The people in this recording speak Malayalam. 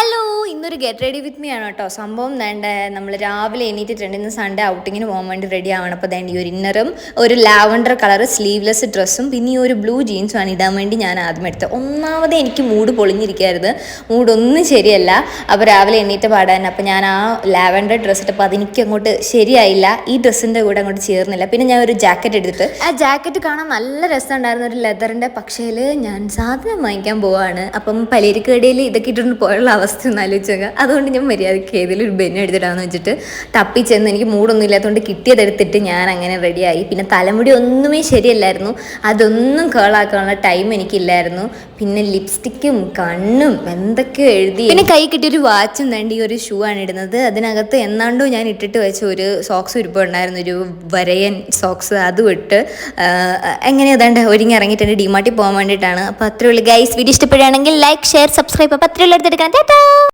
ഹലോ, ഇന്നൊരു ഗെറ്റ് റെഡി വിത്ത് മീ ആണ് കേട്ടോ. സംഭവം വേണ്ട, നമ്മൾ രാവിലെ എണീറ്റിട്ടുണ്ട്. ഇന്ന് സൺഡേ ഔട്ടിങ്ങിന് പോകാൻ വേണ്ടി റെഡി ആവണം. അപ്പോൾ വേണ്ട ഈ ഒരു ഇന്നറും ഒരു ലാവൻഡർ കളർ സ്ലീവ്ലെസ് ഡ്രസ്സും പിന്നെ ഈ ഒരു ബ്ലൂ ജീൻസും ആണ് ഇടാൻ വേണ്ടി ഞാൻ ആദ്യം എടുത്തത്. ഒന്നാമത് എനിക്ക് മൂഡ് പൊളിഞ്ഞിരിക്കരുത്, മൂഡൊന്നും ശരിയല്ല. അപ്പോൾ രാവിലെ എണീറ്റ് പാടാൻ അപ്പോൾ ഞാൻ ആ ലാവൻഡർ ഡ്രസ്സ് ഇട്ടപ്പോൾ അതെനിക്ക് അങ്ങോട്ട് ശരിയായില്ല, ഈ ഡ്രസ്സിൻ്റെ കൂടെ അങ്ങോട്ട് ചേർന്നില്ല. പിന്നെ ഞാൻ ഒരു ജാക്കറ്റ് എടുത്തിട്ട് ആ ജാക്കറ്റ് കാണാൻ നല്ല രസമുണ്ടായിരുന്നു, ഒരു ലെതറിൻ്റെ. പക്ഷേ ഞാൻ സാധനം വാങ്ങിക്കാൻ പോവാണ്. അപ്പം പലചരക്കടയിൽ ഇതൊക്കെ ഇട്ടുകൊണ്ട് പോയുള്ള അവസ്ഥ ഒന്ന് ആലോചിച്ചേക്കുക. അതുകൊണ്ട് ഞാൻ മര്യാദയ്ക്ക് ഏതെങ്കിലും ഒരു ബെന്നെ എടുത്തിട്ടാന്ന് വെച്ചിട്ട് തപ്പിച്ചെന്ന്, എനിക്ക് മൂടൊന്നും ഇല്ലാത്തതുകൊണ്ട് കിട്ടിയതെടുത്തിട്ട് ഞാൻ അങ്ങനെ റെഡിയായി. പിന്നെ തലമുടി ഒന്നുമേ ശരിയല്ലായിരുന്നു, അതൊന്നും കേളാക്കാനുള്ള ടൈം എനിക്കില്ലായിരുന്നു. പിന്നെ ലിപ്സ്റ്റിക്കും കണ്ണും എന്തൊക്കെയോ എഴുതി. പിന്നെ കൈ കിട്ടിയൊരു വാച്ചും വേണ്ടി ഒരു ഷൂ ആണ് ഇടുന്നത്. അതിനകത്ത് എന്നാണ്ടോ ഞാൻ ഇട്ടിട്ട് വെച്ച ഒരു സോക്സ് ഇരിപ്പുണ്ടായിരുന്നു, ഒരു വരയൻ സോക്സ്. അതും ഇട്ട് എങ്ങനെ ഏതാണ്ട് ഒരുങ്ങി ഇറങ്ങിയിട്ടുണ്ട്. ഡിമാർട്ടിൽ പോകാൻ വേണ്ടിയിട്ടാണ്. അപ്പോൾ അത്രേ ഉള്ളൂ ഗൈസ്. വീഡിയോ ഇഷ്ടപ്പെടുകയാണെങ്കിൽ ലൈക്ക്, ഷെയർ, സബ്സ്ക്രൈബ്. അപ്പോൾ അത്രയുള്ള എടുത്തെടുക്കണം.